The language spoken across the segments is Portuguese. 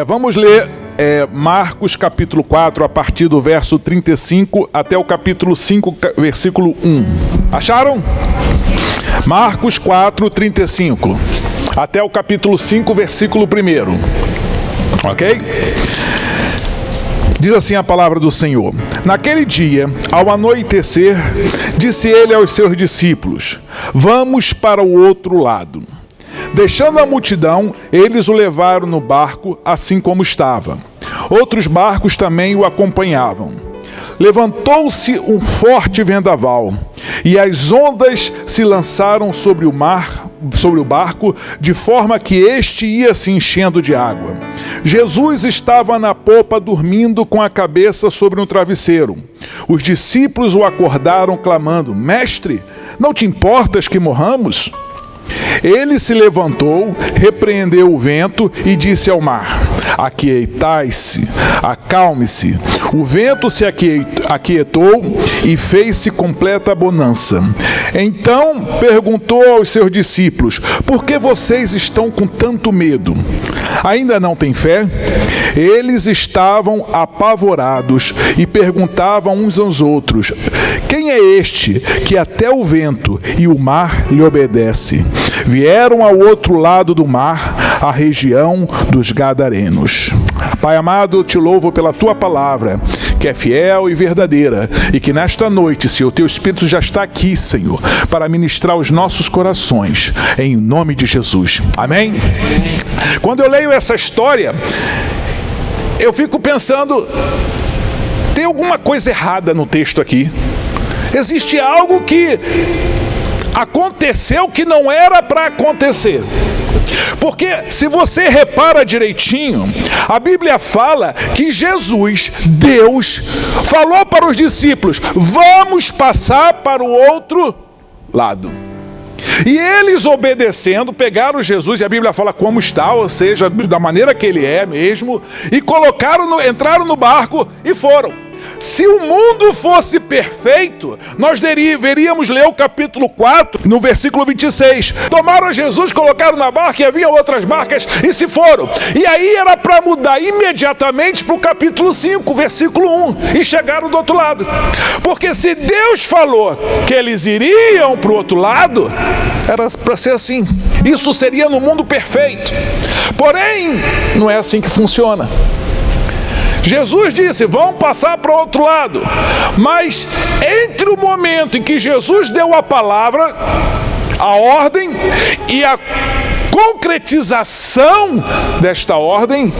Vamos ler Marcos capítulo 4, a partir do verso 35 até o capítulo 5, versículo 1. Acharam? Marcos 4, 35 até o capítulo 5, versículo 1. Ok? Diz assim a palavra do Senhor: Naquele dia, ao anoitecer, disse ele aos seus discípulos: Vamos para o outro lado. Deixando a multidão, eles o levaram no barco, assim como estava. Outros barcos também o acompanhavam. Levantou-se um forte vendaval, e as ondas se lançaram sobre o barco, de forma que este ia se enchendo de água. Jesus estava na popa dormindo com a cabeça sobre um travesseiro. Os discípulos o acordaram clamando: Mestre, não te importas que morramos? Ele se levantou, repreendeu o vento e disse ao mar: Aquietai-se, acalme-se. O vento se aquietou e fez-se completa bonança. Então perguntou aos seus discípulos: Por que vocês estão com tanto medo? Ainda não têm fé? Eles estavam apavorados e perguntavam uns aos outros: Quem é este que até o vento e o mar lhe obedece? Vieram ao outro lado do mar, a região dos Gadarenos. Pai amado, eu te louvo pela tua palavra, que é fiel e verdadeira, e que nesta noite, Senhor, o teu Espírito já está aqui, Senhor, para ministrar os nossos corações, em nome de Jesus. Amém? Quando eu leio essa história, eu fico pensando, tem alguma coisa errada no texto aqui? Existe algo que aconteceu que não era para acontecer. Porque se você repara direitinho, a Bíblia fala que Jesus, Deus, falou para os discípulos: vamos passar para o outro lado. E eles, obedecendo, pegaram Jesus, e a Bíblia fala como está, ou seja, da maneira que ele é mesmo, e entraram no barco e foram. Se o mundo fosse perfeito, nós deveríamos ler o capítulo 4, no versículo 26. Tomaram Jesus, colocaram na barca e havia outras barcas e se foram. E aí era para mudar imediatamente para o capítulo 5, versículo 1, e chegaram do outro lado. Porque se Deus falou que eles iriam para o outro lado, era para ser assim. Isso seria no mundo perfeito. Porém, não é assim que funciona. Jesus disse: vão passar para o outro lado. Mas entre o momento em que Jesus deu a palavra, a ordem e a concretização desta ordem,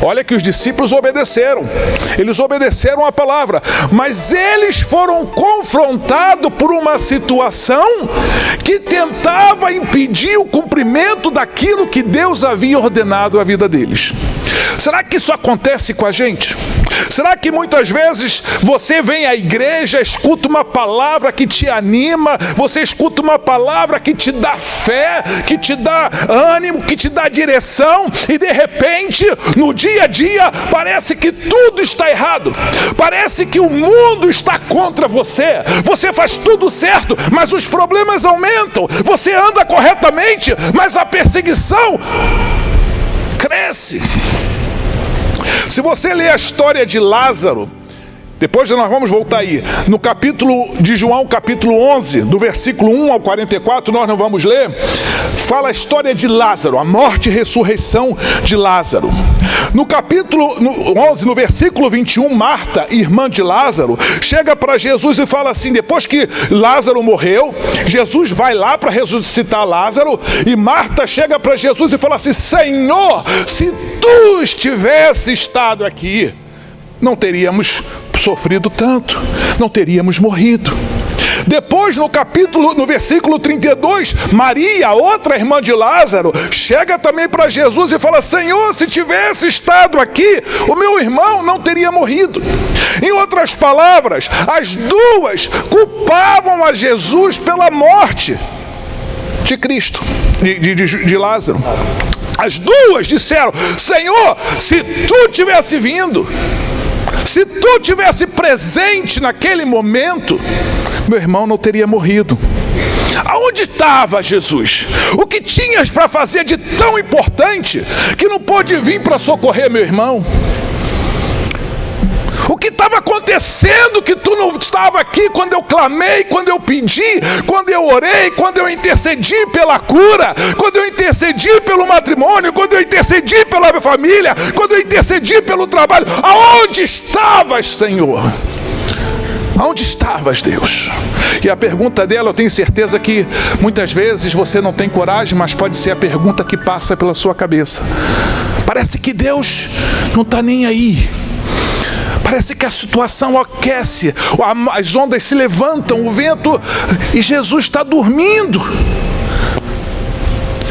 olha que os discípulos obedeceram. Eles obedeceram a palavra, mas eles foram confrontados por uma situação que tentava impedir o cumprimento daquilo que Deus havia ordenado à vida deles. Será que isso acontece com a gente? Será que muitas vezes você vem à igreja, escuta uma palavra que te anima, você escuta uma palavra que te dá fé, que te dá ânimo, que te dá direção, e de repente, no dia a dia, parece que tudo está errado, parece que o mundo está contra você, você faz tudo certo, mas os problemas aumentam, você anda corretamente, mas a perseguição cresce. Se você ler a história de Lázaro, depois nós vamos voltar aí, no capítulo de João, capítulo 11, do versículo 1 ao 44, nós não vamos ler, fala a história de Lázaro, a morte e ressurreição de Lázaro. No capítulo 11, no versículo 21, Marta, irmã de Lázaro, chega para Jesus e fala assim, depois que Lázaro morreu, Jesus vai lá para ressuscitar Lázaro, e Marta chega para Jesus e fala assim: Senhor, se tu estivesse estado aqui, não teríamos sofrido tanto, não teríamos morrido. Depois, no versículo 32, Maria, outra irmã de Lázaro, chega também para Jesus e fala: Senhor, se tivesse estado aqui, o meu irmão não teria morrido. Em outras palavras, as duas culpavam a Jesus pela morte de Cristo, de Lázaro. As duas disseram: Senhor, se tu tivesse vindo, se tu tivesse presente naquele momento, meu irmão não teria morrido. Aonde estava Jesus? O que tinhas para fazer de tão importante que não pôde vir para socorrer meu irmão? O que estava acontecendo que tu não estava aqui quando eu clamei, quando eu pedi, quando eu orei, quando eu intercedi pela cura, quando eu intercedi pelo matrimônio, quando eu intercedi pela minha família, quando eu intercedi pelo trabalho? Aonde estavas, Senhor? Aonde estavas, Deus? E a pergunta dela, eu tenho certeza que muitas vezes você não tem coragem, mas pode ser a pergunta que passa pela sua cabeça. Parece que Deus não está nem aí. Parece que a situação aquece, as ondas se levantam, o vento, e Jesus está dormindo.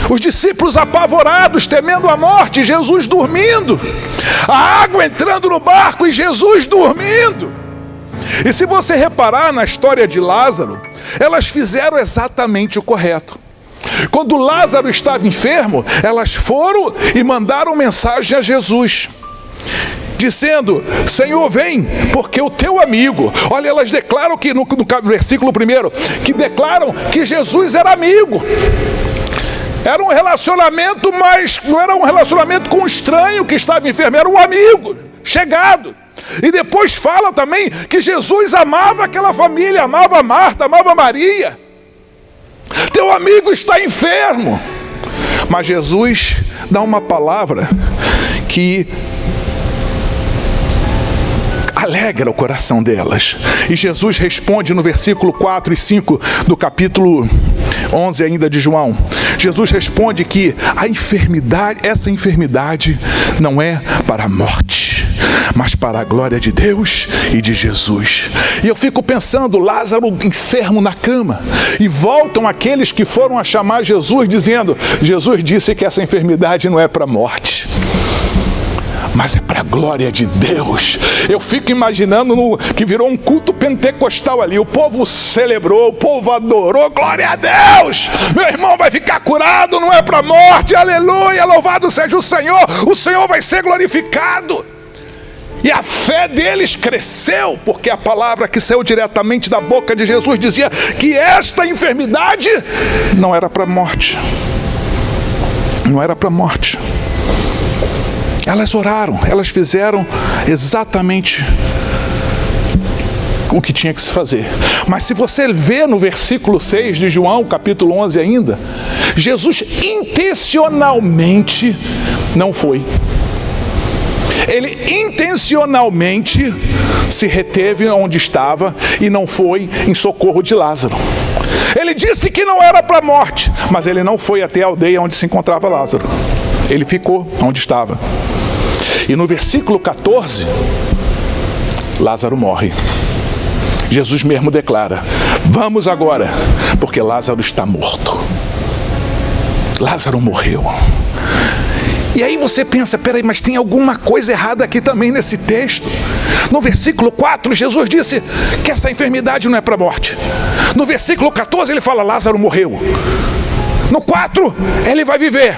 Os discípulos apavorados, temendo a morte, Jesus dormindo. A água entrando no barco e Jesus dormindo. E se você reparar na história de Lázaro, elas fizeram exatamente o correto. Quando Lázaro estava enfermo, elas foram e mandaram mensagem a Jesus, dizendo: Senhor, vem, porque o teu amigo... Olha, elas declaram que no versículo 1, que declaram que Jesus era amigo. Era um relacionamento, mas não era um relacionamento com um estranho que estava enfermo, era um amigo chegado. E depois fala também que Jesus amava aquela família, amava Marta, amava Maria. Teu amigo está enfermo. Mas Jesus dá uma palavra que alegra o coração delas. E Jesus responde no versículo 4 e 5 do capítulo 11 ainda de João. Jesus responde que essa enfermidade não é para a morte, mas para a glória de Deus e de Jesus. E eu fico pensando, Lázaro enfermo na cama, e voltam aqueles que foram a chamar Jesus dizendo: Jesus disse que essa enfermidade não é para a morte, mas é para a glória de Deus. Eu fico imaginando que virou um culto pentecostal ali. O povo celebrou, o povo adorou. Glória a Deus! Meu irmão vai ficar curado, não é para a morte. Aleluia! Louvado seja o Senhor! O Senhor vai ser glorificado. E a fé deles cresceu, porque a palavra que saiu diretamente da boca de Jesus dizia que esta enfermidade não era para a morte. Não era para a morte. Elas oraram, elas fizeram exatamente o que tinha que se fazer. Mas se você vê no versículo 6 de João, capítulo 11 ainda, Jesus intencionalmente não foi. Ele intencionalmente se reteve onde estava e não foi em socorro de Lázaro. Ele disse que não era para a morte, mas ele não foi até a aldeia onde se encontrava Lázaro. Ele ficou onde estava. E no versículo 14, Lázaro morre. Jesus mesmo declara: vamos agora, porque Lázaro está morto. Lázaro morreu. E aí você pensa, peraí, mas tem alguma coisa errada aqui também nesse texto. No versículo 4, Jesus disse que essa enfermidade não é para a morte. No versículo 14 ele fala: Lázaro morreu. No 4, ele vai viver.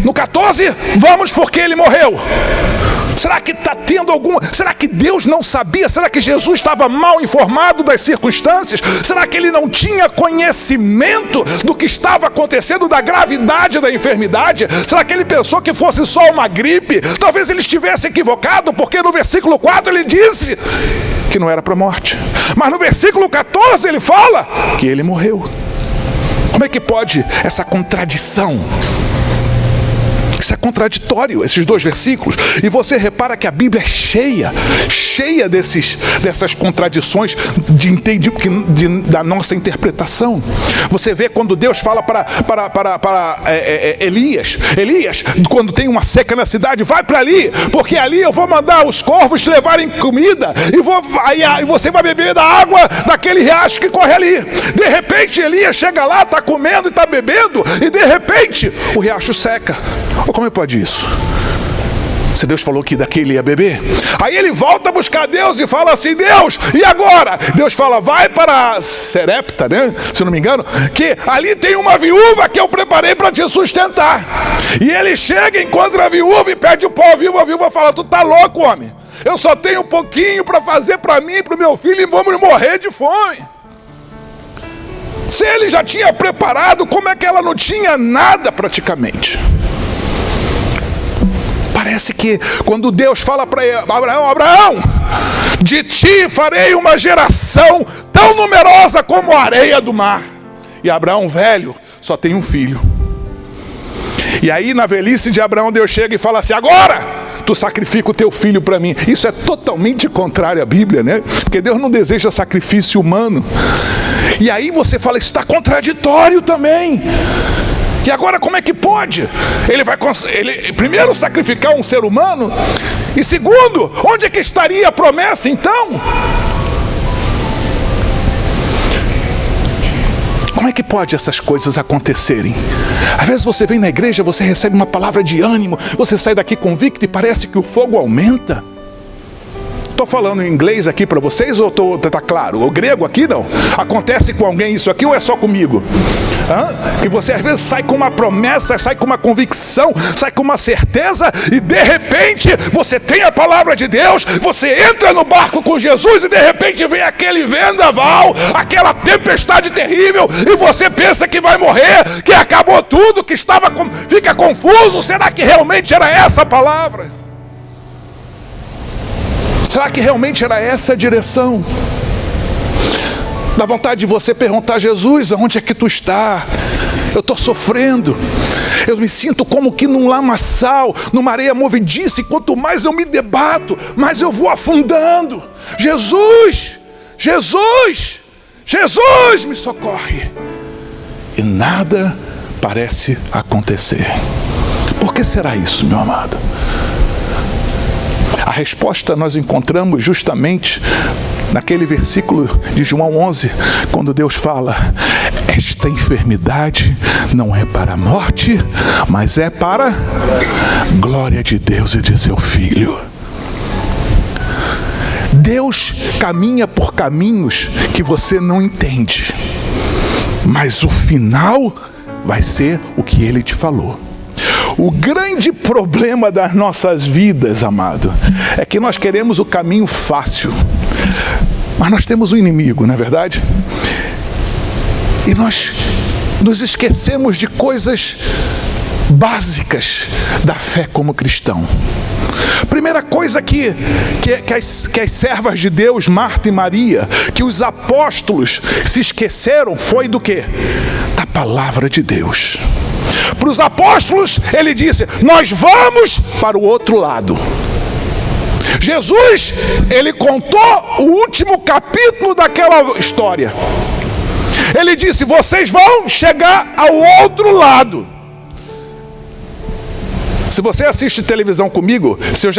No 14, vamos porque ele morreu. Será que está tendo alguma... Será que Deus não sabia? Será que Jesus estava mal informado das circunstâncias? Será que ele não tinha conhecimento do que estava acontecendo, da gravidade da enfermidade? Será que ele pensou que fosse só uma gripe? Talvez ele estivesse equivocado, porque no versículo 4 ele disse que não era para a morte. Mas no versículo 14 ele fala que ele morreu. Como é que pode essa contradição? Isso é contraditório, esses dois versículos. E você repara que a Bíblia é cheia dessas contradições da nossa interpretação. Você vê quando Deus fala para Elias, quando tem uma seca na cidade, vai para ali, porque ali eu vou mandar os corvos te levarem comida, e você vai beber da água daquele riacho que corre ali. De repente Elias chega lá, está comendo e está bebendo, e de repente o riacho seca. Como pode isso? Se Deus falou que daqui ele ia beber. Aí ele volta a buscar Deus e fala assim: Deus, e agora? Deus fala: vai para Serepta, né? Se não me engano, que ali tem uma viúva que eu preparei para te sustentar. E ele chega, encontra a viúva e pede o pão à viúva. A viúva fala: tu tá louco, homem? Eu só tenho um pouquinho para fazer para mim e para o meu filho e vamos morrer de fome. Se ele já tinha preparado, como é que ela não tinha nada praticamente? Parece que quando Deus fala para Abraão: Abraão, de ti farei uma geração tão numerosa como a areia do mar. E Abraão, velho, só tem um filho. E aí na velhice de Abraão, Deus chega e fala assim: agora tu sacrifica o teu filho para mim. Isso é totalmente contrário à Bíblia, né? Porque Deus não deseja sacrifício humano. E aí você fala: isso está contraditório também. E agora como é que pode? Ele vai primeiro sacrificar um ser humano? E segundo, onde é que estaria a promessa então? Como é que pode essas coisas acontecerem? Às vezes você vem na igreja, você recebe uma palavra de ânimo, você sai daqui convicto e parece que o fogo aumenta. Estou falando em inglês aqui para vocês ou tá claro? O grego aqui não? Acontece com alguém isso aqui ou é só comigo? Que você às vezes sai com uma promessa, sai com uma convicção, sai com uma certeza e de repente você tem a palavra de Deus, você entra no barco com Jesus e de repente vem aquele vendaval, aquela tempestade terrível e você pensa que vai morrer, que acabou tudo, que fica confuso. Será que realmente era essa a palavra? Será que realmente era essa a direção? Dá vontade de você perguntar: Jesus, aonde é que tu está? Eu estou sofrendo, eu me sinto como que num lamaçal, numa areia movediça, e quanto mais eu me debato, mais eu vou afundando. Jesus, Jesus, Jesus, me socorre. E nada parece acontecer. Por que será isso, meu amado? A resposta nós encontramos justamente naquele versículo de João 11, quando Deus fala: esta enfermidade não é para a morte, mas é para a glória de Deus e de seu Filho. Deus caminha por caminhos que você não entende, mas o final vai ser o que Ele te falou. O grande problema das nossas vidas, amado, é que nós queremos o caminho fácil, mas nós temos um inimigo, não é verdade? E nós nos esquecemos de coisas básicas da fé como cristão. Primeira coisa que as servas de Deus, Marta e Maria, que os apóstolos se esqueceram, foi do quê? Da palavra de Deus. Para os apóstolos, ele disse: nós vamos para o outro lado. Jesus, ele contou o último capítulo daquela história. Ele disse: vocês vão chegar ao outro lado. Se você assiste televisão comigo, se eu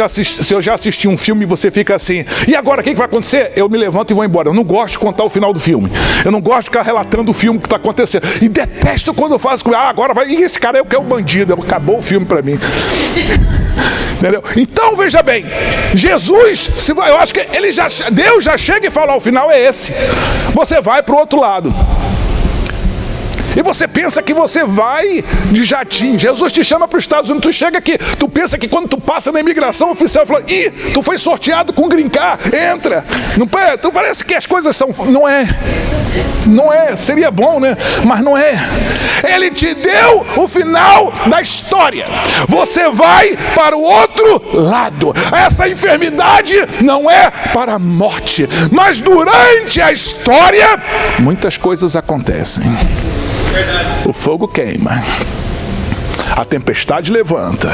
já assisti um filme e você fica assim: e agora o que vai acontecer? Eu me levanto e vou embora. Eu não gosto de contar o final do filme. Eu não gosto de ficar relatando o filme que está acontecendo. E detesto quando eu faço comigo: agora vai. E esse cara é o bandido. Acabou o filme para mim. Entendeu? Então veja bem, Jesus, eu acho que Deus já chega e fala: o final é esse. Você vai para o outro lado. E você pensa que você vai de jatinho. Jesus te chama para os Estados Unidos, tu chega aqui, tu pensa que quando tu passa na imigração, o oficial fala: ih, tu foi sorteado com green card, entra. Não, tu parece que as coisas são... Não é. Não é, seria bom, né? Mas não é. Ele te deu o final da história. Você vai para o outro lado. Essa enfermidade não é para a morte, mas durante a história, muitas coisas acontecem. O fogo queima, a tempestade levanta,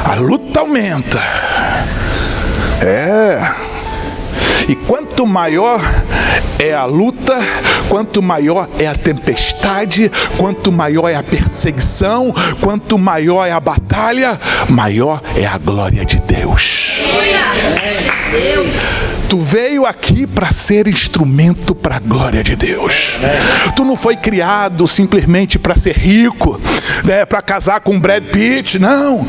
a luta aumenta. E quanto maior é a luta, quanto maior é a tempestade, quanto maior é a perseguição, quanto maior é a batalha, maior é a glória de Deus. Tu veio aqui para ser instrumento para a glória de Deus. Tu não foi criado simplesmente para ser rico, né, para casar com Brad Pitt, não.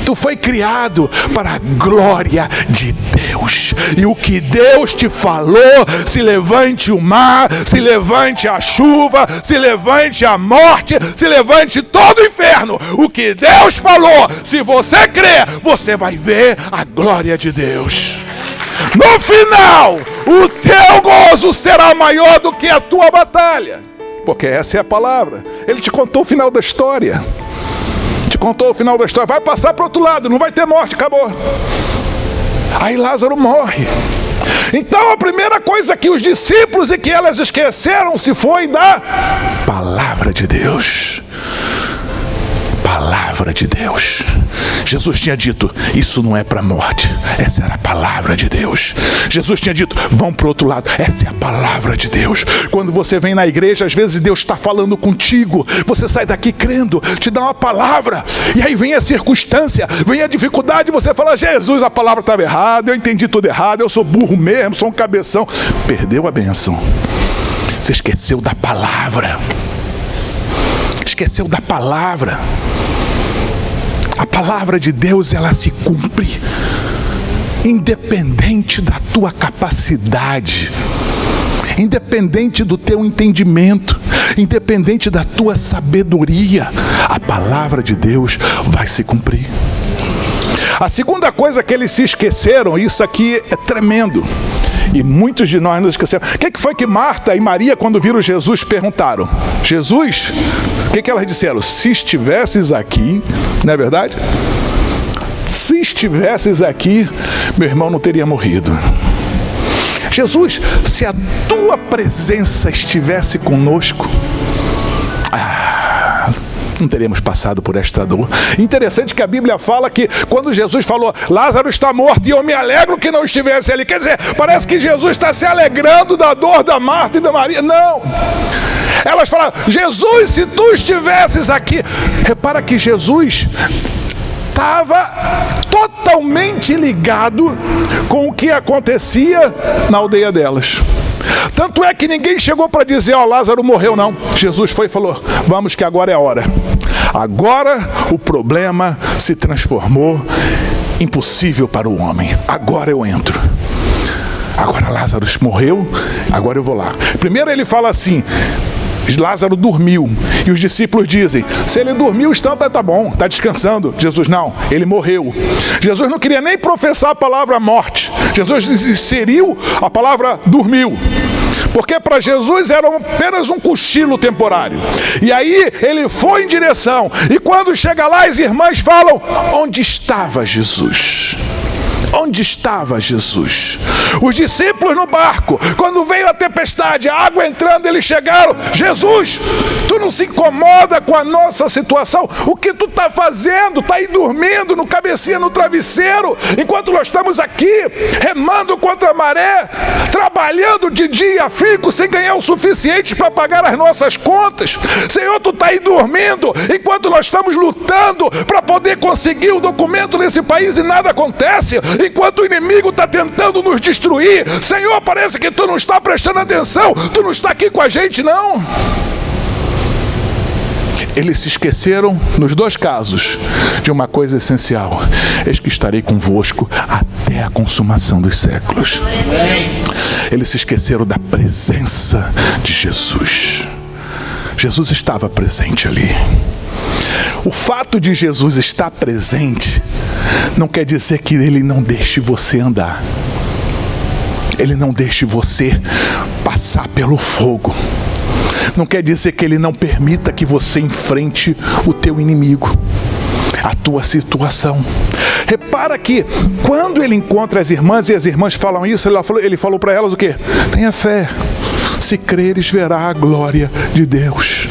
Tu foi criado para a glória de Deus. E o que Deus te falou, se levante o mar, se levante a chuva, se levante a morte, se levante todo o inferno. O que Deus falou, se você crer, você vai ver a glória de Deus. No final, o teu gozo será maior do que a tua batalha. Porque essa é a palavra. Ele te contou o final da história. Te contou o final da história. Vai passar para o outro lado, não vai ter morte, acabou. Aí Lázaro morre. Então a primeira coisa que os discípulos e que elas esqueceram se foi da palavra de Deus. Palavra de Deus. Jesus tinha dito, isso não é para a morte. Essa era a palavra de Deus. Jesus tinha dito, vão para o outro lado. Essa é a palavra de Deus. Quando você vem na igreja, às vezes Deus está falando contigo. Você sai daqui crendo, te dá uma palavra. E aí vem a circunstância, vem a dificuldade. Você fala, Jesus, a palavra estava errada. Eu entendi tudo errado. Eu sou burro mesmo, sou um cabeção. Perdeu a bênção. Você esqueceu da palavra. Esqueceu da palavra. A palavra de Deus, ela se cumpre, independente da tua capacidade, independente do teu entendimento, independente da tua sabedoria, a palavra de Deus vai se cumprir. A segunda coisa que eles se esqueceram, isso aqui é tremendo, e muitos de nós nos esquecemos. O que foi que Marta e Maria, quando viram Jesus, perguntaram? Jesus, o que elas disseram? Se estivesses aqui, não é verdade? Se estivesses aqui, meu irmão não teria morrido. Jesus, se a tua presença estivesse conosco, não teríamos passado por esta dor. Interessante que a Bíblia fala que quando Jesus falou, Lázaro está morto e eu me alegro que não estivesse ali. Quer dizer, parece que Jesus está se alegrando da dor da Marta e da Maria. Não. Elas falaram, Jesus, se tu estivesses aqui. Repara que Jesus estava totalmente ligado com o que acontecia na aldeia delas. Tanto é que ninguém chegou para dizer, Lázaro morreu, não. Jesus foi e falou, vamos que agora é a hora. Agora o problema se transformou impossível para o homem. Agora eu entro. Agora Lázaro morreu, agora eu vou lá. Primeiro ele fala assim, Lázaro dormiu. E os discípulos dizem, se ele dormiu, então tá bom, está descansando. Jesus, não, ele morreu. Jesus não queria nem professar a palavra morte. Jesus inseriu a palavra dormiu. Porque para Jesus era apenas um cochilo temporário. E aí ele foi em direção. E quando chega lá, as irmãs falam, onde estava Jesus? Onde estava Jesus? Os discípulos no barco, quando veio a tempestade, a água entrando, eles chegaram, Jesus, tu não se incomoda com a nossa situação? O que tu está fazendo? Está aí dormindo, no cabecinha no travesseiro, enquanto nós estamos aqui, remando contra a maré, trabalhando de dia a fico, sem ganhar o suficiente para pagar as nossas contas. Senhor, tu está aí dormindo, enquanto nós estamos lutando para poder conseguir o documento nesse país e nada acontece. Enquanto o inimigo está tentando nos destruir, Senhor, parece que tu não está prestando atenção, tu não está aqui com a gente, não. Eles se esqueceram, nos dois casos, de uma coisa essencial: eis que estarei convosco até a consumação dos séculos. Eles se esqueceram da presença de Jesus. Jesus estava presente ali. O fato de Jesus estar presente não quer dizer que ele não deixe você andar. Ele não deixe você passar pelo fogo. Não quer dizer que ele não permita que você enfrente o teu inimigo, a tua situação. Repara que quando ele encontra as irmãs e as irmãs falam isso, ele falou para elas o quê? Tenha fé, se creres verá a glória de Deus.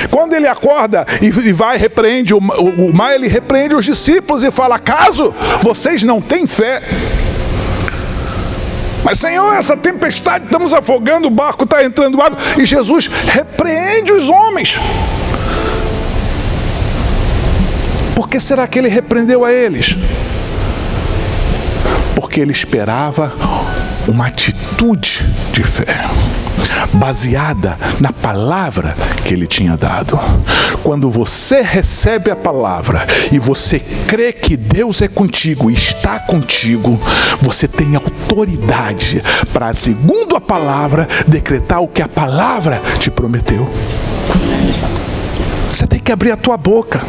Quando ele acorda e vai repreende o mar, ele repreende os discípulos e fala: acaso vocês não têm fé? Mas Senhor, essa tempestade, estamos afogando, o barco está entrando água. E Jesus repreende os homens. Por que será que ele repreendeu a eles? Porque ele esperava uma atitude de fé, baseada na palavra que ele tinha dado. Quando você recebe a palavra e você crê que Deus é contigo e está contigo, você tem autoridade para, segundo a palavra, decretar o que a palavra te prometeu. Você tem que abrir a tua boca.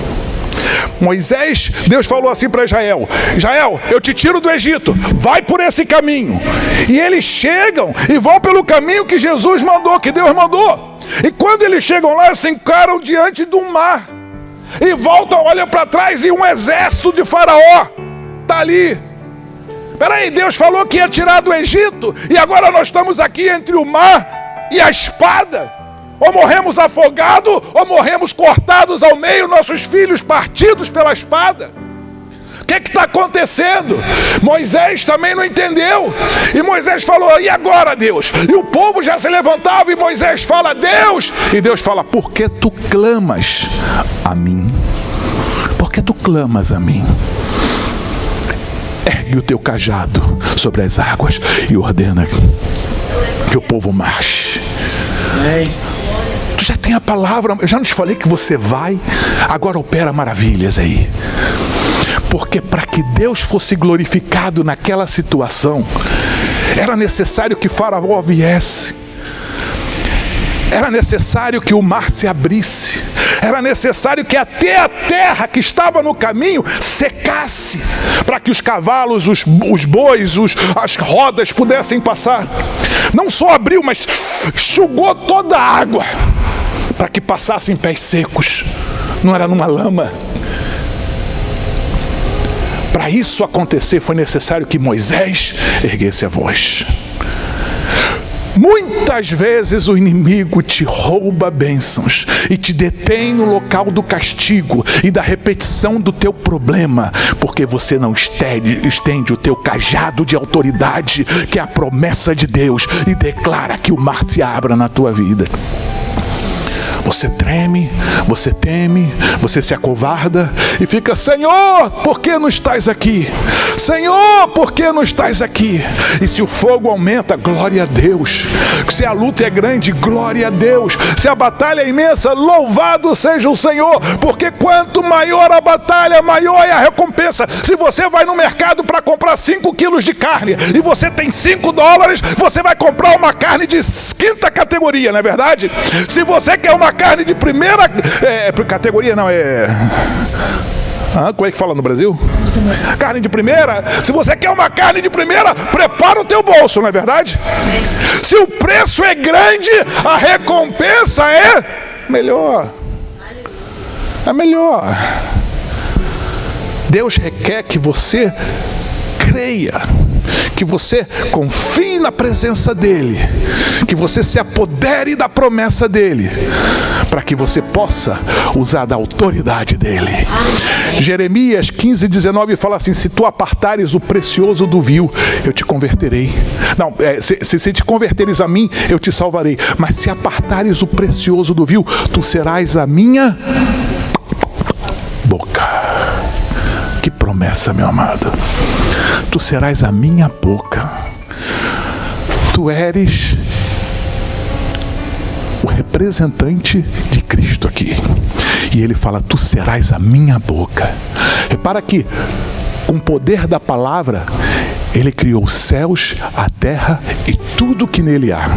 Moisés, Deus falou assim para Israel: Israel, eu te tiro do Egito, vai por esse caminho. E eles chegam e vão pelo caminho que Jesus mandou, que Deus mandou. E quando eles chegam lá, se encaram diante de um mar. E voltam, olham para trás e um exército de Faraó está ali. Peraí, Deus falou que ia tirar do Egito e agora nós estamos aqui entre o mar e a espada. Ou morremos afogados, ou morremos cortados ao meio, nossos filhos partidos pela espada. O que está acontecendo? Moisés também não entendeu. E Moisés falou: e agora, Deus? E o povo já se levantava e Moisés fala: Deus. E Deus fala: por que tu clamas a mim? Por que tu clamas a mim? Ergue o teu cajado sobre as águas e ordena que o povo marche. Tu já tem a palavra, eu já não te falei que você vai, agora opera maravilhas aí. Porque para que Deus fosse glorificado naquela situação, era necessário que Faraó viesse. Era necessário que o mar se abrisse. Era necessário que até a terra que estava no caminho secasse, para que os cavalos, os bois, as rodas pudessem passar. Não só abriu, mas enxugou toda a água, para que passassem pés secos. Não era numa lama. Para isso acontecer, foi necessário que Moisés erguesse a voz. Muitas vezes o inimigo te rouba bênçãos e te detém no local do castigo e da repetição do teu problema, porque você não estende o teu cajado de autoridade, que é a promessa de Deus, e declara que o mar se abra na tua vida. Você treme, você teme, você se acovarda e fica: Senhor, por que não estás aqui? Senhor, por que não estás aqui? E se o fogo aumenta, glória a Deus. Se a luta é grande, glória a Deus. Se a batalha é imensa, louvado seja o Senhor, porque quanto maior a batalha, maior é a recompensa. Se você vai no mercado para comprar 5 quilos de carne e você tem $5, você vai comprar uma carne de 5ª categoria, não é verdade? Se você quer uma carne de primeira categoria, não é... como é que fala no Brasil? Carne de primeira. Se você quer uma carne de primeira, prepara o teu bolso, não é verdade? Se o preço é grande, a recompensa é melhor. É melhor. Deus requer que você creia, que você confie na presença dEle, que você se apodere da promessa dEle, para que você possa usar da autoridade dEle. Jeremias 15:19 fala assim: se tu apartares o precioso do vil, eu te converterei. Não, se te converteres a mim, eu te salvarei. Mas se apartares o precioso do vil, tu serás a minha boca. Que promessa, meu amado. Tu serás a minha boca. Tu eres o representante de Cristo aqui. E ele fala: tu serás a minha boca. Repara que, com o poder da palavra, ele criou os céus, a terra e tudo que nele há.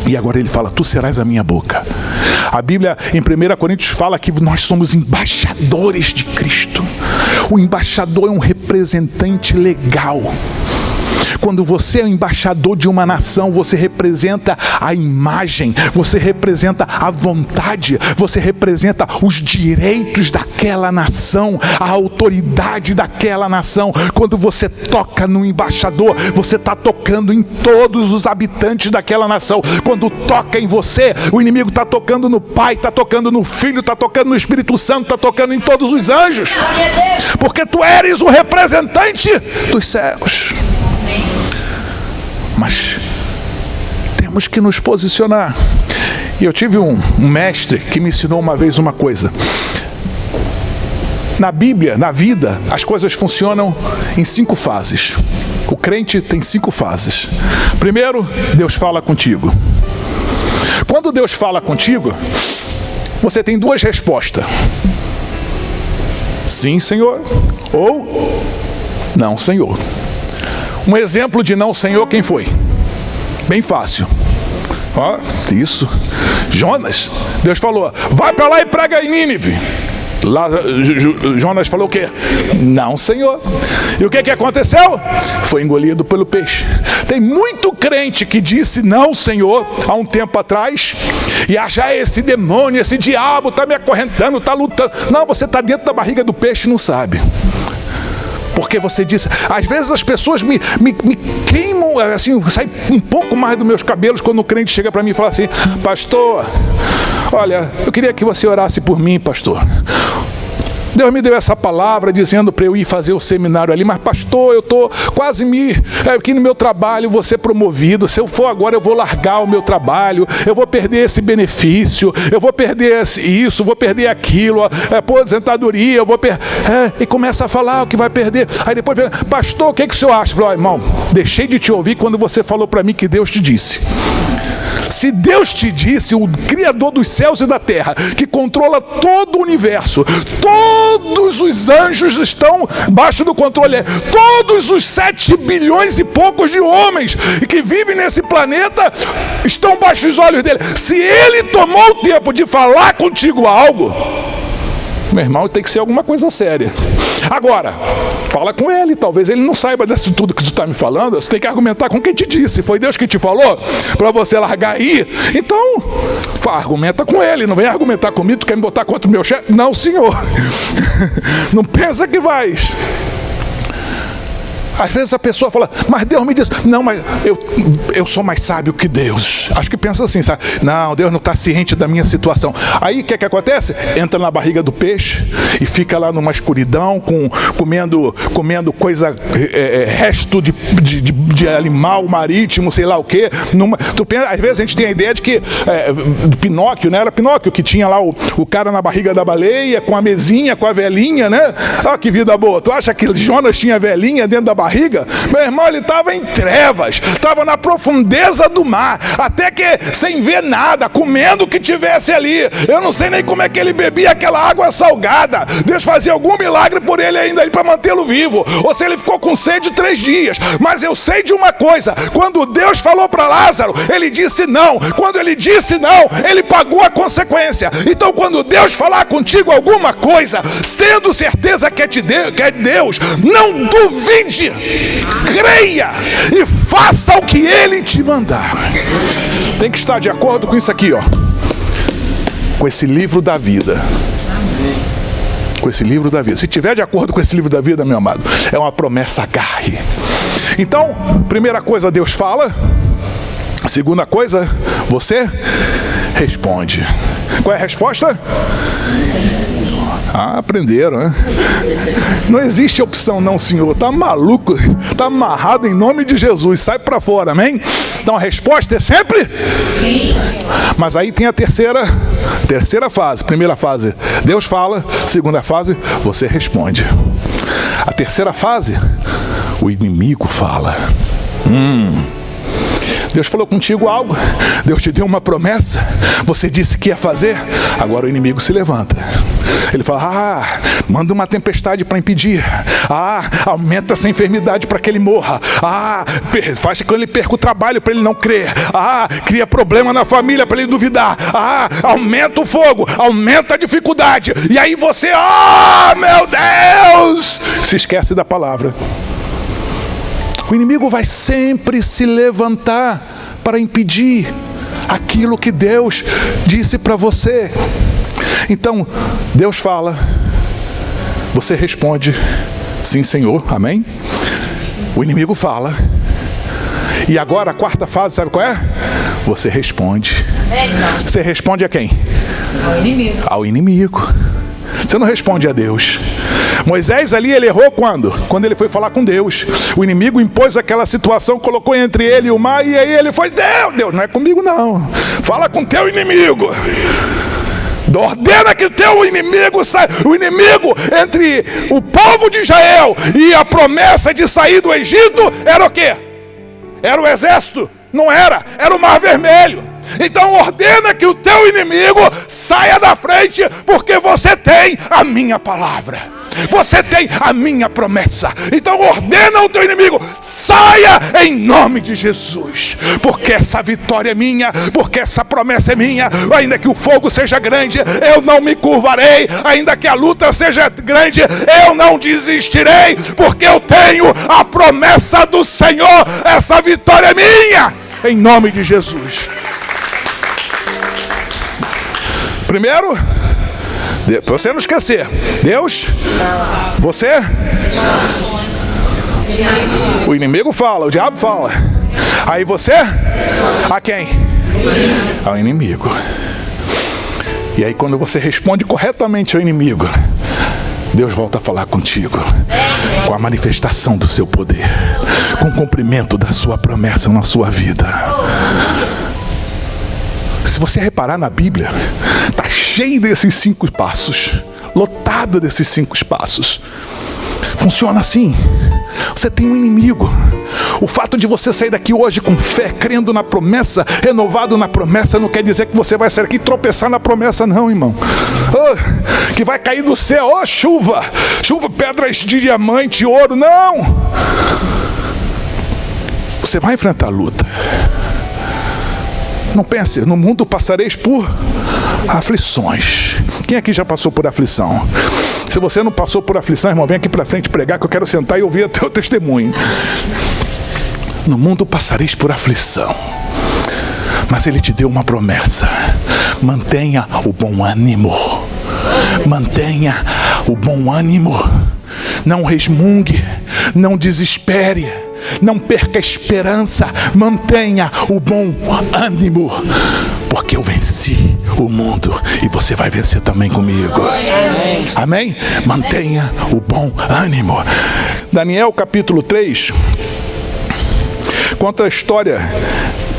E agora ele fala: tu serás a minha boca. A Bíblia em 1 Coríntios fala que nós somos embaixadores de Cristo. O embaixador é um representante legal. Quando você é o embaixador de uma nação, você representa a imagem, você representa a vontade, você representa os direitos daquela nação, a autoridade daquela nação. Quando você toca no embaixador, você está tocando em todos os habitantes daquela nação. Quando toca em você, o inimigo está tocando no Pai, está tocando no Filho, está tocando no Espírito Santo, está tocando em todos os anjos, porque tu eres o representante dos céus. Mas temos que nos posicionar. E eu tive um mestre que me ensinou uma vez uma coisa. Na Bíblia, na vida, as coisas funcionam em 5 fases. O crente tem 5 fases. Primeiro, Deus fala contigo. Quando Deus fala contigo, você tem 2 respostas: sim, Senhor, ou não, Senhor. Um exemplo de não, Senhor, quem foi? Bem fácil. Isso. Jonas. Deus falou: vai para lá e prega em Nínive. Jonas falou o quê? Não, Senhor. E o que aconteceu? Foi engolido pelo peixe. Tem muito crente que disse não, Senhor, há um tempo atrás, e acha esse demônio, esse diabo está me acorrentando, está lutando. Não, você está dentro da barriga do peixe e não sabe. Porque você disse, às vezes as pessoas me queimam, assim, sai um pouco mais dos meus cabelos quando o crente chega para mim e fala assim: pastor, olha, eu queria que você orasse por mim, pastor. Deus me deu essa palavra dizendo para eu ir fazer o seminário ali, mas pastor, eu estou quase aqui no meu trabalho, vou ser promovido. Se eu for agora, eu vou largar o meu trabalho, eu vou perder esse benefício, eu vou perder isso, vou perder aquilo, a aposentadoria, eu vou perder. E começa a falar o que vai perder. Aí depois, pastor, o que o senhor acha? Eu falo, irmão, deixei de te ouvir quando você falou para mim que Deus te disse. Se Deus te disse, o Criador dos céus e da terra, que controla todo o universo, todos os anjos estão embaixo do controle, todos os 7 bilhões e poucos de homens que vivem nesse planeta estão baixo dos olhos dele. Se ele tomou o tempo de falar contigo algo, meu irmão, tem que ser alguma coisa séria. Agora, fala com ele, talvez ele não saiba disso tudo que tu está me falando. Você tem que argumentar com quem te disse. Foi Deus que te falou para você largar aí? Então, argumenta com ele, não vem argumentar comigo. Tu quer me botar contra o meu chefe? Não, senhor. Não pensa que vais. Às vezes a pessoa fala, mas Deus me disse, não, mas eu sou mais sábio que Deus. Acho que pensa assim, sabe? Não, Deus não está ciente da minha situação. Aí o que acontece? Entra na barriga do peixe e fica lá numa escuridão, comendo coisa, resto de animal marítimo, sei lá o quê. Às vezes a gente tem a ideia de que do Pinóquio, né? Era Pinóquio que tinha lá o cara na barriga da baleia, com a mesinha, com a velhinha, né? Olha que vida boa. Tu acha que Jonas tinha velhinha dentro da barriga? Meu irmão, ele estava em trevas, estava na profundeza do mar, até que sem ver nada, comendo o que tivesse ali. Eu não sei nem como é que ele bebia aquela água salgada. Deus fazia algum milagre por ele ainda para mantê-lo vivo, ou se ele ficou com sede 3 dias. Mas eu sei de uma coisa: quando Deus falou para Lázaro, ele disse não. Quando ele disse não, ele pagou a consequência. Então, quando Deus falar contigo alguma coisa, tendo certeza que é Deus, não duvide, creia e faça o que ele te mandar. Tem que estar de acordo com isso aqui, ó, com esse livro da vida. Com esse livro da vida. Se tiver de acordo com esse livro da vida, meu amado, é uma promessa, agarre. Então, primeira coisa, Deus fala. Segunda coisa, você responde. Qual é a resposta? Aprenderam, né? Não existe opção não, senhor. Tá maluco, tá amarrado em nome de Jesus. Sai para fora, amém? Então a resposta é sempre sim. Mas aí tem a terceira fase. Primeira fase, Deus fala. Segunda fase, você responde. A terceira fase, o inimigo fala. Deus falou contigo algo, Deus te deu uma promessa, você disse que ia fazer, agora o inimigo se levanta. Ele fala, manda uma tempestade para impedir, aumenta essa enfermidade para que ele morra, faz com que ele perca o trabalho para ele não crer, cria problema na família para ele duvidar, aumenta o fogo, aumenta a dificuldade, e aí você, meu Deus, se esquece da palavra. O inimigo vai sempre se levantar para impedir aquilo que Deus disse para você. Então, Deus fala, você responde, sim, Senhor, amém? O inimigo fala. E agora a quarta fase, sabe qual é? Você responde. Você responde a quem? Ao inimigo. Ao inimigo. Você não responde a Deus. Moisés ali, ele errou quando? Quando ele foi falar com Deus. O inimigo impôs aquela situação, colocou entre ele e o mar, e aí ele foi, Deus, não é comigo não. Fala com teu inimigo. Ordena que teu inimigo saia. O inimigo entre o povo de Israel e a promessa de sair do Egito era o quê? Era o exército? Não era, era o Mar Vermelho. Então ordena que o teu inimigo saia da frente, porque você tem a minha palavra. Você tem a minha promessa. Então ordena ao teu inimigo: saia em nome de Jesus. Porque essa vitória é minha, porque essa promessa é minha. Ainda que o fogo seja grande, eu não me curvarei. Ainda que a luta seja grande, eu não desistirei. Porque eu tenho a promessa do Senhor. Essa vitória é minha, em nome de Jesus. Primeiro, para você não esquecer, Deus, você, o inimigo fala, o diabo fala. Aí você, a quem? Ao inimigo. E aí quando você responde corretamente ao inimigo, Deus volta a falar contigo, com a manifestação do seu poder, com o cumprimento da sua promessa na sua vida. Se você reparar na Bíblia, está cheio desses 5 passos, lotado desses 5 passos. Funciona assim. Você tem um inimigo. O fato de você sair daqui hoje com fé, crendo na promessa, renovado na promessa, não quer dizer que você vai sair daqui e tropeçar na promessa, não, irmão. Que vai cair do céu, chuva, pedras de diamante, ouro, não. Você vai enfrentar a luta. Não pense, no mundo passareis por aflições. Quem aqui já passou por aflição? Se você não passou por aflição, irmão, vem aqui para frente pregar, que eu quero sentar e ouvir o teu testemunho. No mundo passareis por aflição, mas Ele te deu uma promessa: mantenha o bom ânimo. Mantenha o bom ânimo. Não resmungue, não desespere, não perca a esperança. Mantenha o bom ânimo, porque eu venci o mundo e você vai vencer também comigo. Amém? Amém? Mantenha o bom ânimo. Daniel capítulo 3 conta a história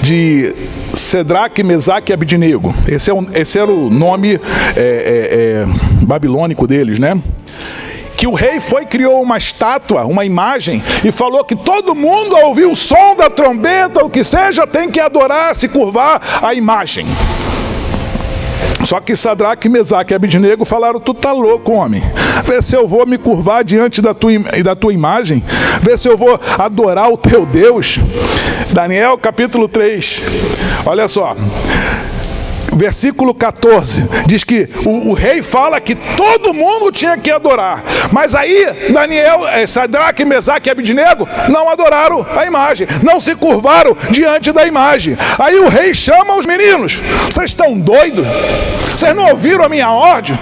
de Sedraque, Mesaque e Abidnego. Esse era o nome babilônico deles, né? Que o rei criou uma estátua, uma imagem, e falou que todo mundo, ao ouvir o som da trombeta, o que seja, tem que adorar, se curvar à imagem. Só que Sadraque, Mesaque e Abidnego falaram: tu tá louco, homem. Vê se eu vou me curvar diante da tua imagem. Vê se eu vou adorar o teu Deus. Daniel capítulo 3. Olha só. Versículo 14, diz que o rei fala que todo mundo tinha que adorar. Mas aí, Sadraque, Mesaque e Abidnego não adoraram a imagem, não se curvaram diante da imagem. Aí o rei chama os meninos: vocês estão doidos? Vocês não ouviram a minha ordem?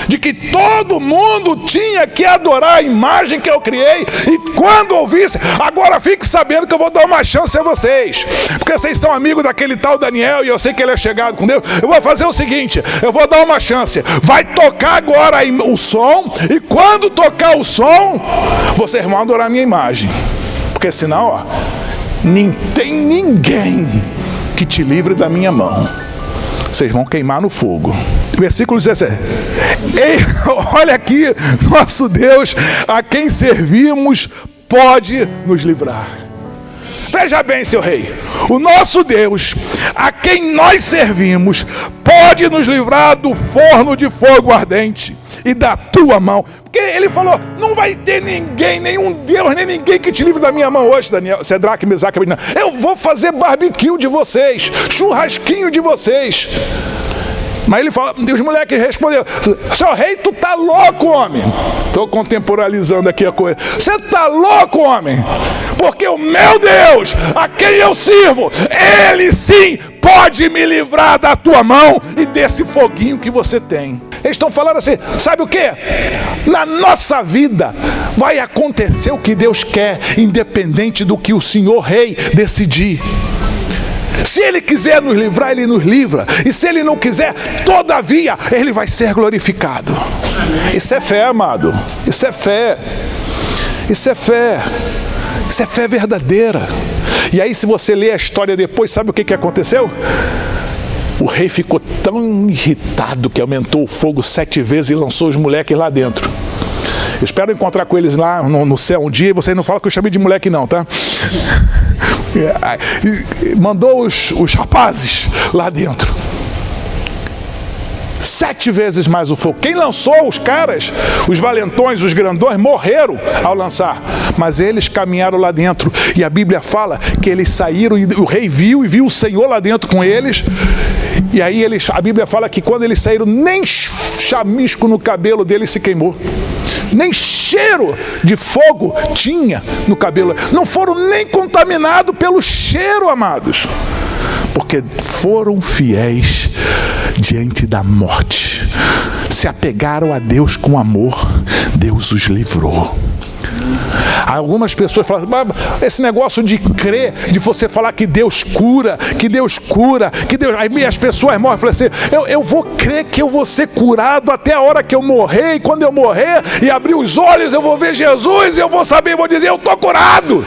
De que todo mundo tinha que adorar a imagem que eu criei. E quando ouvisse, agora fique sabendo que eu vou dar uma chance a vocês, porque vocês são amigos daquele tal Daniel, e eu sei que ele é chegado com Deus. Eu vou fazer o seguinte: eu vou dar uma chance. Vai tocar agora o som, e quando tocar o som, vocês vão adorar a minha imagem. Porque senão, não tem ninguém que te livre da minha mão. Vocês vão queimar no fogo. Versículo 17. Olha aqui, nosso Deus, a quem servimos, pode nos livrar. Veja bem, seu rei, o nosso Deus, a quem nós servimos, pode nos livrar do forno de fogo ardente e da tua mão. Porque ele falou: não vai ter ninguém, nenhum Deus, nem ninguém que te livre da minha mão hoje, Daniel, Sedraque, Mesaque, Abidnego. Eu vou fazer barbecue de vocês, churrasquinho de vocês. Mas ele fala, os moleques responderam: seu rei, tu tá louco, homem. Estou contemporalizando aqui a coisa. Você tá louco, homem? Porque o meu Deus, a quem eu sirvo, Ele sim pode me livrar da tua mão e desse foguinho que você tem. Eles estão falando assim: sabe o que? Na nossa vida vai acontecer o que Deus quer, independente do que o Senhor Rei decidir. Se Ele quiser nos livrar, Ele nos livra. E se Ele não quiser, todavia, Ele vai ser glorificado. Isso é fé, amado. Isso é fé. Isso é fé. Isso é fé verdadeira. E aí, se você ler a história depois, sabe o que aconteceu? O rei ficou tão irritado que aumentou o fogo 7 vezes e lançou os moleques lá dentro. Eu espero encontrar com eles lá no céu um dia, e vocês não falam que eu chamei de moleque não, tá? Mandou os rapazes lá dentro. 7 vezes mais o fogo. Quem lançou os caras, os valentões, os grandões, morreram ao lançar. Mas eles caminharam lá dentro. E a Bíblia fala que eles saíram e o rei viu e viu o Senhor lá dentro com eles. E aí a Bíblia fala que quando eles saíram, nem chamisco no cabelo deles se queimou. Nem cheiro de fogo tinha no cabelo. Não foram nem contaminados pelo cheiro, amados. Porque foram fiéis diante da morte. Se apegaram a Deus com amor. Deus os livrou. Algumas pessoas falam, esse negócio de crer, de você falar que Deus cura, que Deus cura, que Deus... Aí as pessoas morrem e falam assim, eu vou crer que eu vou ser curado até a hora que eu morrer, e quando eu morrer e abrir os olhos, eu vou ver Jesus e eu vou saber, vou dizer, eu estou curado.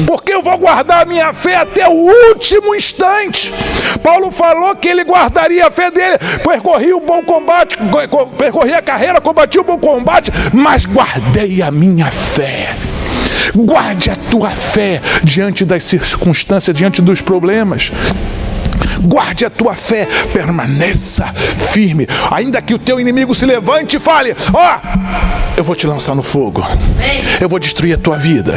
Porque eu vou guardar a minha fé até o último instante. Paulo falou que ele guardaria a fé dele. Percorri o bom combate, percorri a carreira, combati o bom combate, mas guardei a minha fé. Guarde a tua fé diante das circunstâncias, diante dos problemas. Guarde a tua fé, permaneça firme. Ainda que o teu inimigo se levante e fale, eu vou te lançar no fogo. Eu vou destruir a tua vida.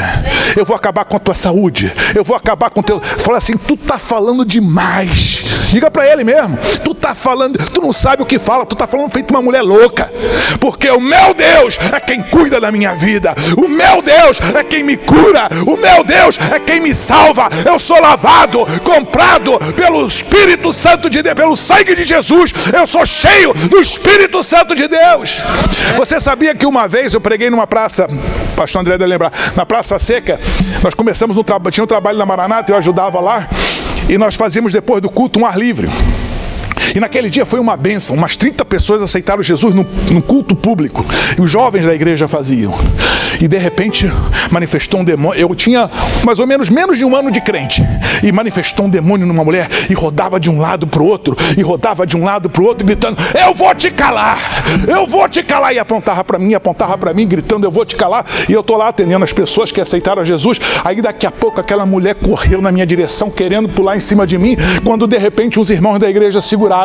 Eu vou acabar com a tua saúde. Eu vou acabar com o teu... Fala assim, tu tá falando demais. Diga pra ele mesmo. Tu tá falando, tu não sabe o que fala. Tu tá falando feito uma mulher louca. Porque o meu Deus é quem cuida da minha vida. O meu Deus é quem me cura. O meu Deus é quem me salva. Eu sou lavado, comprado pelo Espírito Santo de Deus, pelo sangue de Jesus. Eu sou cheio do Espírito Santo de Deus. Você sabia que uma vez eu preguei numa praça, pastor André deve lembrar, na Praça Seca, nós começamos tinha um trabalho na Maranata, eu ajudava lá, e nós fazíamos depois do culto um ar livre. E naquele dia foi uma bênção, umas 30 pessoas aceitaram Jesus no culto público, e os jovens da igreja faziam. E de repente manifestou um demônio. Eu tinha mais ou menos de um ano de crente, e manifestou um demônio numa mulher, e rodava de um lado para o outro, e rodava de um lado para o outro, gritando, eu vou te calar, eu vou te calar, e apontava para mim, gritando, eu vou te calar. E eu estou lá atendendo as pessoas que aceitaram a Jesus. Aí daqui a pouco aquela mulher correu na minha direção, querendo pular em cima de mim, quando de repente os irmãos da igreja seguraram.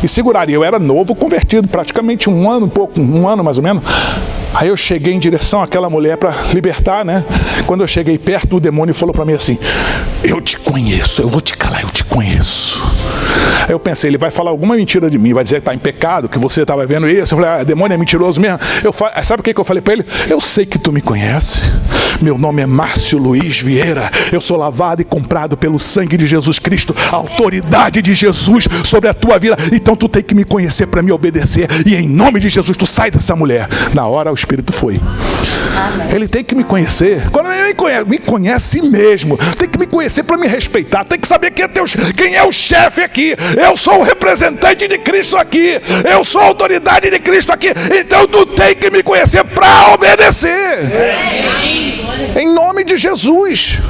E seguraram. Eu era novo convertido, praticamente um ano mais ou menos. Aí eu cheguei em direção àquela mulher para libertar, né? Quando eu cheguei perto, o demônio falou para mim assim, eu te conheço, eu vou te calar, eu te conheço. Aí eu pensei, ele vai falar alguma mentira de mim, vai dizer que está em pecado, que você estava vendo isso. Eu falei, demônio é mentiroso mesmo. Sabe o que eu falei para ele? Eu sei que tu me conhece. Meu nome é Márcio Luiz Vieira. Eu sou lavado e comprado pelo sangue de Jesus Cristo. A autoridade de Jesus sobre a tua vida. Então tu tem que me conhecer para me obedecer. E em nome de Jesus tu sai dessa mulher. Na hora o Espírito foi. Ele tem que me conhecer. Quando ele me conhece mesmo. Tem que me conhecer para me respeitar. Tem que saber quem é o chefe aqui. Eu sou o representante de Cristo aqui. Eu sou a autoridade de Cristo aqui. Então tu tem que me conhecer para obedecer. Em nome de Jesus.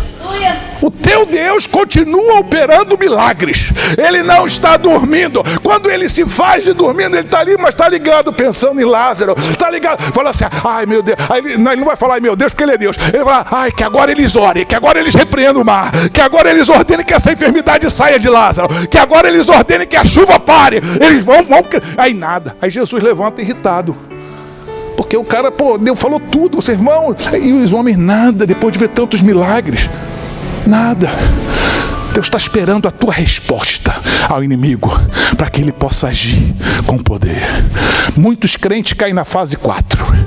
O teu Deus continua operando milagres. Ele não está dormindo. Quando ele se faz de dormindo, ele está ali, mas está ligado, pensando em Lázaro. Está ligado, fala assim, ai meu Deus. Aí ele não vai falar, ai meu Deus, porque ele é Deus. Ele vai falar, ai, que agora eles orem, que agora eles repreendam o mar, que agora eles ordenem que essa enfermidade saia de Lázaro, que agora eles ordenem que a chuva pare. Eles vão. Aí nada. Aí Jesus levanta irritado. Porque o cara, Deus falou tudo, você irmão. E os homens nada, depois de ver tantos milagres. Nada. Deus está esperando a tua resposta ao inimigo, para que ele possa agir com poder. Muitos crentes caem na fase 4.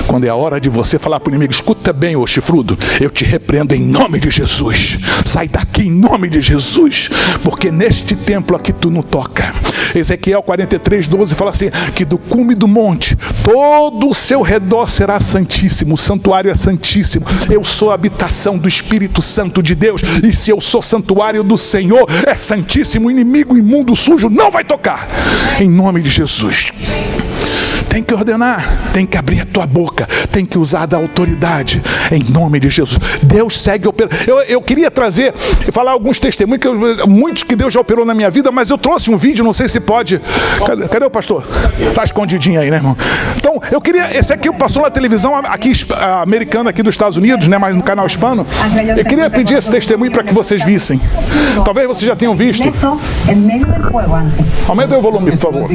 Quando é a hora de você falar para o inimigo, escuta bem, ô chifrudo, eu te repreendo em nome de Jesus. Sai daqui em nome de Jesus, porque neste templo aqui tu não toca. Ezequiel 43:12 fala assim, que do cume do monte, todo o seu redor será santíssimo, o santuário é santíssimo. Eu sou a habitação do Espírito Santo de Deus, e se eu sou santuário do Senhor, é santíssimo, o inimigo imundo, sujo, não vai tocar. Em nome de Jesus. tem que ordenar, tem que abrir a tua boca, tem que usar da autoridade, em nome de Jesus. Deus segue operando. Eu queria trazer e falar alguns testemunhos, muitos que Deus já operou na minha vida, mas eu trouxe um vídeo, não sei se pode. Cadê o pastor? Está escondidinho aí, né, irmão? Então, eu queria, esse aqui passou na televisão aqui, americana aqui dos Estados Unidos, né, mas no canal hispano. Eu queria pedir esse testemunho para que vocês vissem. Talvez vocês já tenham visto. Aumenta o volume, por favor.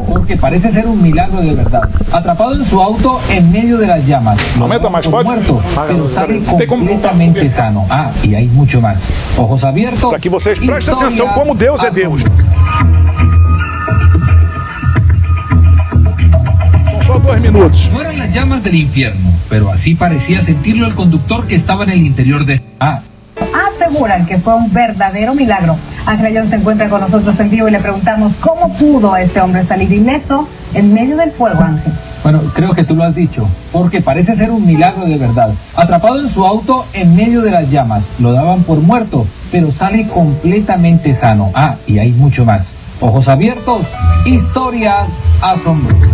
Porque parece ser un milagro de verdad. Atrapado en su auto en medio de las llamas. Aumenta más, ¿pode? Muerto, pero sale completamente sano. Ah, y hay mucho más. Ojos abiertos. Para que vocês prestem atenção como Deus é Deus. São só 2 minutos. No eran las llamas del infierno, pero así parecía sentirlo el conductor que estaba en el interior de... Aseguran que fue un verdadero milagro. Ángel Ayón se encuentra con nosotros en vivo y le preguntamos cómo pudo este hombre salir ileso en medio del fuego, Ángel. Bueno, creo que tú lo has dicho, porque parece ser un milagro de verdad. Atrapado en su auto en medio de las llamas, lo daban por muerto, pero sale completamente sano. Ah, y hay mucho más. Ojos abiertos, historias asombrosas.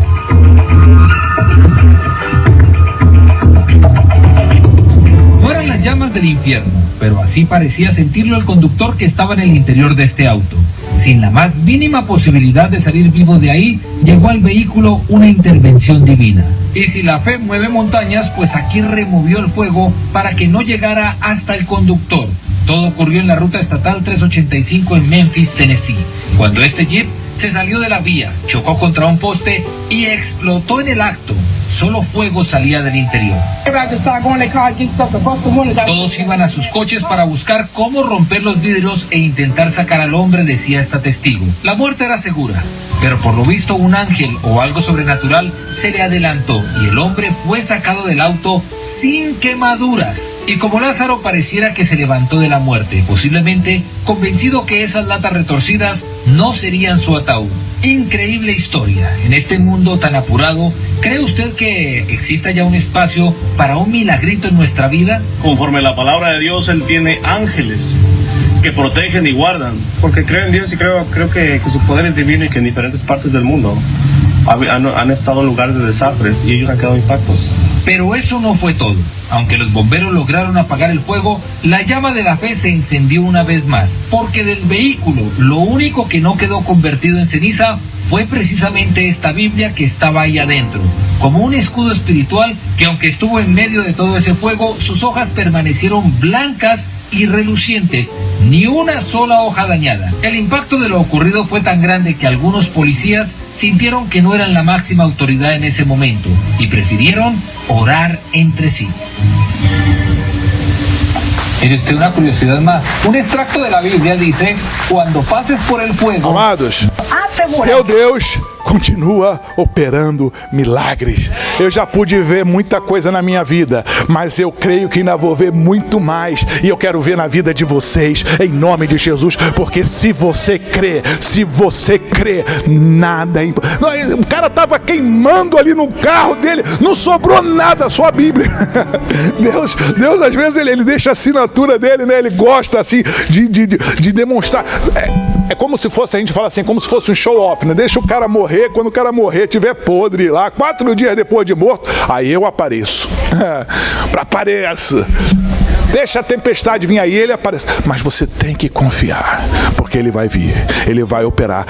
No eran las llamas del infierno, pero así parecía sentirlo el conductor que estaba en el interior de este auto. Sin la más mínima posibilidad de salir vivo de ahí, llegó al vehículo una intervención divina. Y si la fe mueve montañas, pues aquí removió el fuego para que no llegara hasta el conductor. Todo ocurrió en la ruta estatal 385 en Memphis, Tennessee, cuando este jeep se salió de la vía, chocó contra un poste y explotó en el acto. Solo fuego salía del interior. Todos iban a sus coches para buscar cómo romper los vidrios e intentar sacar al hombre, decía esta testigo. La muerte era segura, pero por lo visto un ángel o algo sobrenatural se le adelantó y el hombre fue sacado del auto sin quemaduras. Y como Lázaro pareciera que se levantó de la muerte, posiblemente convencido que esas latas retorcidas no serían su ataúd. Increíble historia. En este mundo tan apurado, ¿cree usted que exista ya un espacio para un milagrito en nuestra vida? Conforme la palabra de Dios, Él tiene ángeles que protegen y guardan. Porque creo en Dios y creo que su poder es divino y que en diferentes partes del mundo han estado en lugares de desastres y ellos han quedado intactos. Pero eso no fue todo. Aunque los bomberos lograron apagar el fuego, la llama de la fe se encendió una vez más, porque del vehículo lo único que no quedó convertido en ceniza fue precisamente esta Biblia que estaba ahí adentro, como un escudo espiritual que, aunque estuvo en medio de todo ese fuego, sus hojas permanecieron blancas y relucientes, ni una sola hoja dañada. El impacto de lo ocurrido fue tan grande que algunos policías sintieron que no eran la máxima autoridad en ese momento y prefirieron orar entre sí. Mire usted, una curiosidad más. Un extracto de la Biblia dice: cuando pases por el fuego... Amados, meu Deus continua operando milagres. Eu já pude ver muita coisa na minha vida, mas eu creio que ainda vou ver muito mais, e eu quero ver na vida de vocês, em nome de Jesus, porque se você crê, nada é impossível. O cara estava queimando ali no carro dele, não sobrou nada, só a Bíblia. Deus às vezes ele deixa a assinatura dele, né? Ele gosta assim de demonstrar. É como se fosse, a gente fala assim, como se fosse um show-off, né? Deixa o cara morrer, quando o cara morrer, tiver podre lá, 4 dias depois de morto, aí eu apareço. Apareço. Deixa a tempestade vir aí, ele aparece. Mas você tem que confiar, porque ele vai vir, ele vai operar.